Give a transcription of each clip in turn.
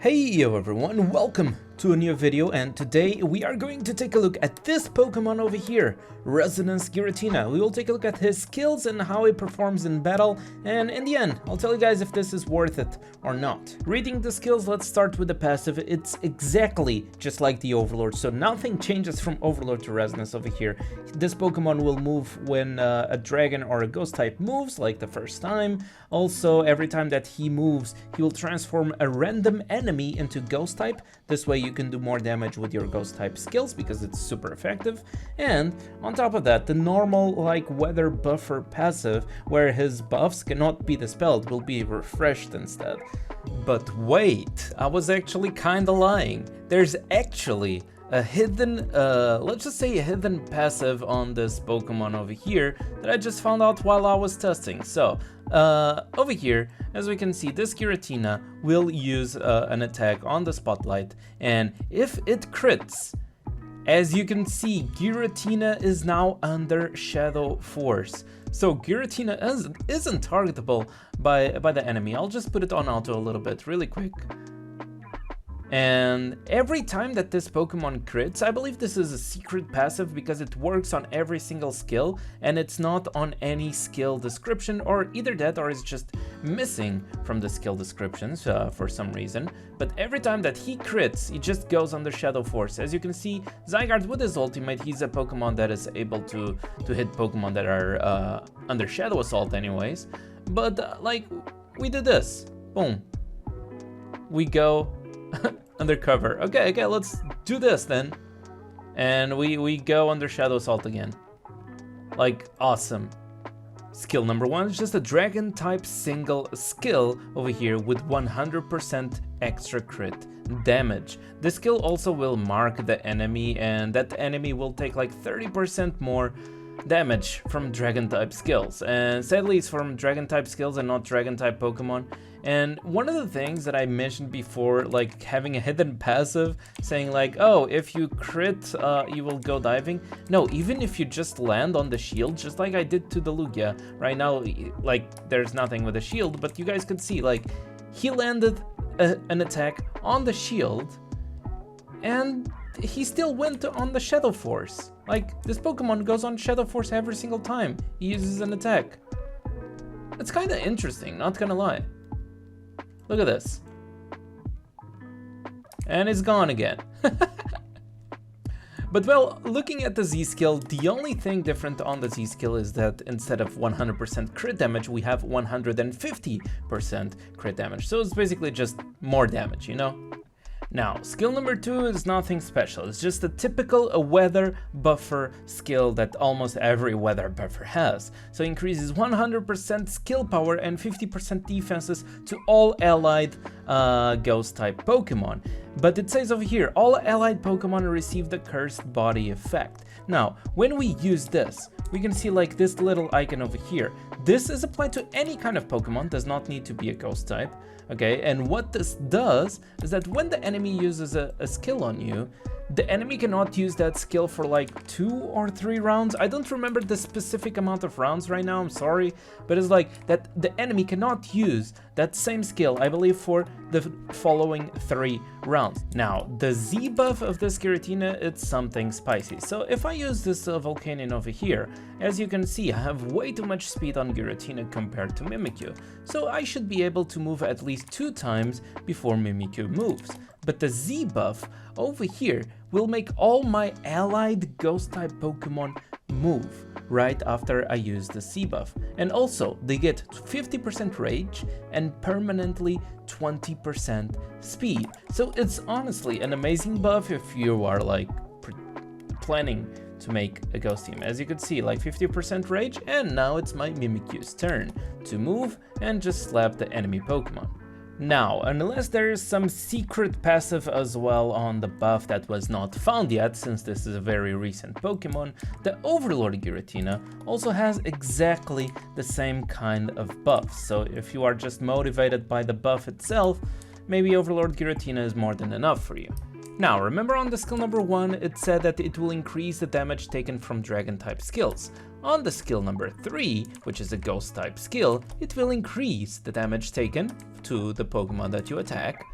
Hey yo everyone, welcome to a new video, and today we are going to take a look at this Pokemon over here, Resonance Giratina. We will take a look at his skills and how he performs in battle, and in the end, I'll tell you guys if this is worth it or not. Reading the skills, let's start with the passive. It's exactly just like the Overlord, so nothing changes from Overlord to Resonance over here. This Pokemon will move when a dragon or a ghost type moves, like the first time. Also, every time that he moves, he will transform a random enemy into ghost type. This way you can do more damage with your ghost type skills because it's super effective. And on top of that, the normal like weather buffer passive, where his buffs cannot be dispelled, will be refreshed instead. But wait, I was actually kinda lying. There's actually a hidden, let's just say a hidden passive on this Pokemon over here that I just found out while I was testing. So, over here, as we can see, this Giratina will use an attack on the spotlight, and if it crits, as you can see, Giratina is now under Shadow Force. So Giratina isn't targetable by the enemy. I'll just put it on auto a little bit, really quick. And every time that this Pokemon crits, I believe this is a secret passive because it works on every single skill and it's not on any skill description, or either that or it's just missing from the skill descriptions for some reason. But every time that he crits, he just goes under Shadow Force. As you can see, Zygarde with his ultimate, he's a Pokemon that is able to hit Pokemon that are under Shadow Assault anyways. But like, we did this, boom, we go undercover. Okay, let's do this then. And we go under Shadow Assault again. Like, awesome. Skill number 1 is just a dragon type single skill over here with 100% extra crit damage. This skill also will mark the enemy, and that enemy will take like 30% more damage from dragon type skills, and sadly it's from dragon type skills and not dragon type Pokemon. And one of the things that I mentioned before, like having a hidden passive saying like, oh, if you crit you will go diving. No, even if you just land on the shield, just like I did to the Lugia. Right now, like, there's nothing with the shield, but you guys could see like he landed an attack on the shield and he still went on the Shadow Force. Like, this Pokemon goes on Shadow Force every single time he uses an attack. It's kind of interesting, not gonna lie. Look at this. And it's gone again. But well, looking at the Z skill, the only thing different on the Z skill is that instead of 100% crit damage, we have 150% crit damage. So it's basically just more damage, you know? Now, skill number 2 is nothing special. It's just a typical weather buffer skill that almost every weather buffer has. So it increases 100% skill power and 50% defenses to all allied ghost type Pokemon. But it says over here, all allied Pokemon receive the cursed body effect. Now, when we use this, we can see like this little icon over here. This is applied to any kind of Pokemon, does not need to be a ghost type. Okay, and what this does is that when the enemy uses a skill on you, the enemy cannot use that skill for like 2 or 3 rounds. I don't remember the specific amount of rounds right now, I'm sorry, but it's like that the enemy cannot use that same skill, I believe, for the following 3 rounds. Now, the Z buff of this Giratina, it's something spicy. So if I use this Volcanion over here, as you can see, I have way too much speed on Giratina compared to Mimikyu. So I should be able to move at least 2 times before Mimikyu moves. But the Z buff over here will make all my allied ghost type Pokemon move right after I use the Z buff. And also, they get 50% rage and permanently 20% speed. So it's honestly an amazing buff if you are like planning to make a ghost team. As you can see, like 50% rage, and now it's my Mimikyu's turn to move and just slap the enemy Pokemon. Now, unless there is some secret passive as well on the buff that was not found yet, since this is a very recent Pokemon, the Overlord Giratina also has exactly the same kind of buff. So if you are just motivated by the buff itself, maybe Overlord Giratina is more than enough for you. Now, remember on the skill number 1, it said that it will increase the damage taken from dragon type skills. On the skill number 3, which is a ghost type skill, it will increase the damage taken to the Pokemon that you attack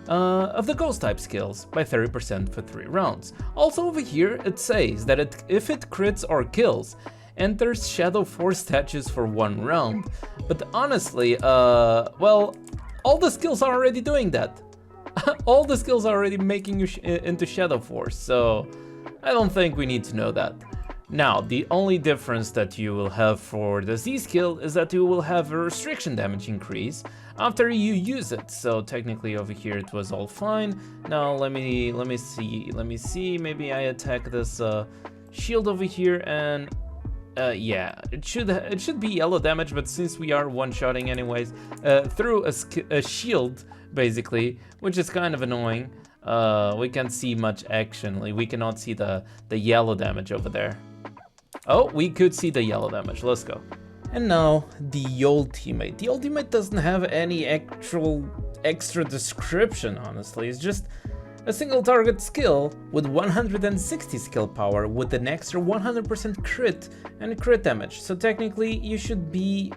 of the ghost type skills by 30% for 3 rounds. Also over here it says that if it crits or kills, enters Shadow Force statues for 1 round. But honestly, well, all the skills are already doing that. All the skills are already making you into Shadow Force, so I don't think we need to know that. Now, the only difference that you will have for the Z skill is that you will have a restriction damage increase after you use it. So technically over here it was all fine. Now let me see, maybe I attack this shield over here and yeah, it should be yellow damage, but since we are one-shotting anyways, through a shield basically, which is kind of annoying, we can't see much action. Like, we cannot see the yellow damage over there. Oh, we could see the yellow damage. Let's go. And now the ultimate. The ultimate doesn't have any extra description, honestly. It's just a single target skill with 160 skill power with an extra 100% crit and crit damage. So technically you should be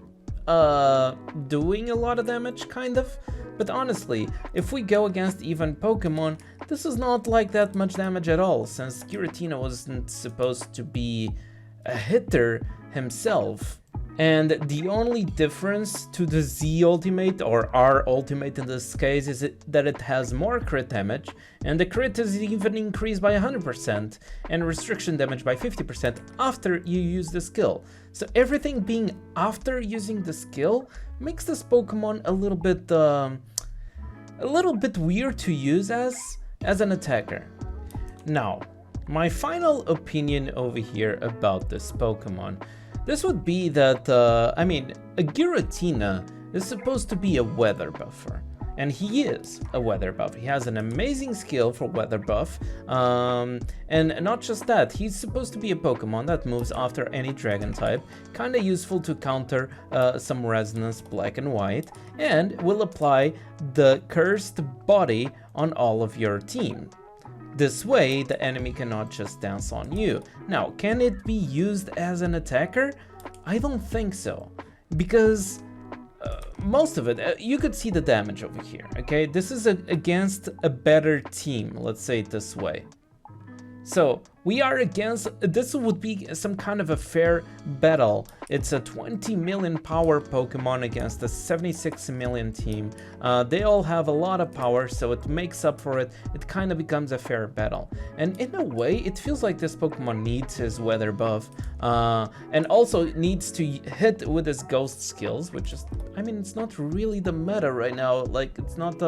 doing a lot of damage, kind of. But honestly, if we go against even Pokemon, this is not like that much damage at all, since Giratina wasn't supposed to be a hitter himself. And the only difference to the Z ultimate, or R ultimate in this case, is that it has more crit damage, and the crit is even increased by 100%, and restriction damage by 50% after you use the skill. So everything being after using the skill makes this Pokemon a little bit weird to use as an attacker. Now, my final opinion over here about this Pokemon. This would be that, I mean, a Giratina is supposed to be a weather buffer, and he is a weather buff. He has an amazing skill for weather buff, and not just that, he's supposed to be a Pokemon that moves after any dragon type, kinda useful to counter some Resonance Black and White, and will apply the cursed body on all of your team. This way, the enemy cannot just dance on you. Now, can it be used as an attacker? I don't think so, because most of it, you could see the damage over here, okay? This is against a better team, let's say it this way. So, we are against, this would be some kind of a fair battle. It's a 20 million power Pokemon against a 76 million team. They all have a lot of power, so it makes up for it. It kind of becomes a fair battle. And in a way, it feels like this Pokemon needs his weather buff, and also needs to hit with his ghost skills, which is, I mean, it's not really the meta right now. Like, it's not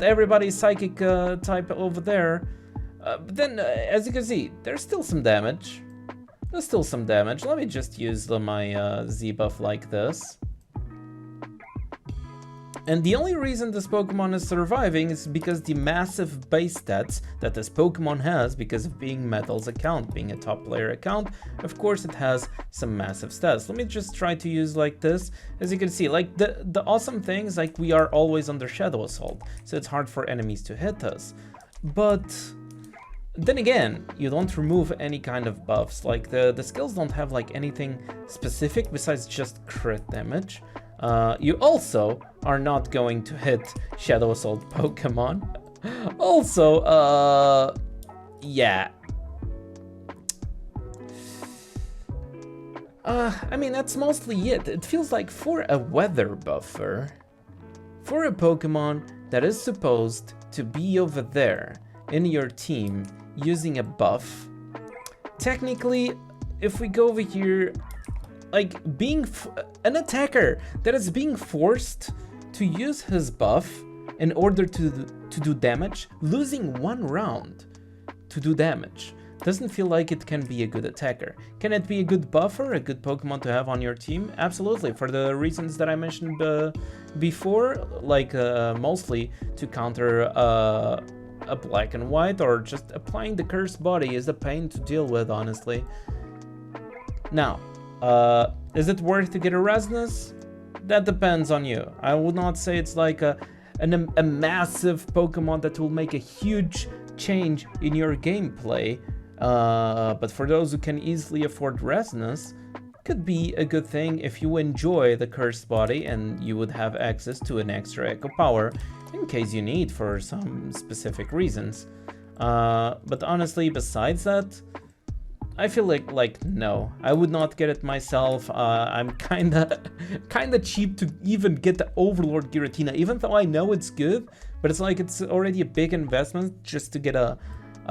everybody's psychic type over there. But then, as you can see, there's still some damage. There's still some damage. Let me just use my Z buff like this. And the only reason this Pokemon is surviving is because the massive base stats that this Pokemon has, because of being Metal's account, being a top player account, of course it has some massive stats. Let me just try to use like this. As you can see, like the awesome thing is like we are always under Shadow Assault, so it's hard for enemies to hit us. But then again, you don't remove any kind of buffs. Like the skills don't have like anything specific besides just crit damage. You also are not going to hit Shadow Assault Pokemon. Also, yeah. I mean, that's mostly it. It feels like for a weather buffer, for a Pokemon that is supposed to be over there in your team using a buff, technically, if we go over here, like being an attacker that is being forced to use his buff in order to do damage, losing 1 round to do damage, doesn't feel like it can be a good attacker. Can it be a good buffer, a good Pokemon to have on your team? Absolutely, for the reasons that I mentioned before, like mostly to counter a black and white, or just applying the cursed body is a pain to deal with, honestly. Now, is it worth to get a Resonance? That depends on you. I would not say it's like a massive Pokemon that will make a huge change in your gameplay, but for those who can easily afford Resonance, could be a good thing if you enjoy the cursed body, and you would have access to an extra echo power in case you need for some specific reasons. But honestly, besides that, I feel like no, I would not get it myself. I'm kinda cheap to even get the Overlord Giratina, even though I know it's good, but it's like it's already a big investment just to get a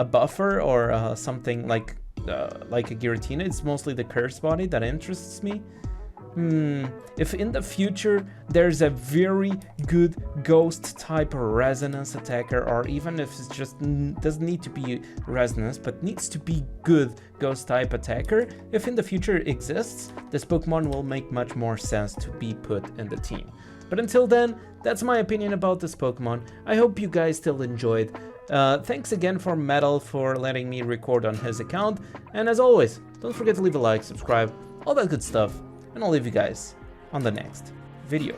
buffer or something like a Giratina. It's mostly the curse body that interests me. If in the future there's a very good ghost type resonance attacker, or even if it's just doesn't need to be resonance but needs to be good ghost type attacker, if in the future it exists, this Pokemon will make much more sense to be put in the team. But until then, that's my opinion about this Pokemon. I hope you guys still enjoyed. Thanks again for Metal for letting me record on his account, and as always, don't forget to leave a like, subscribe, all that good stuff. And I'll leave you guys on the next video.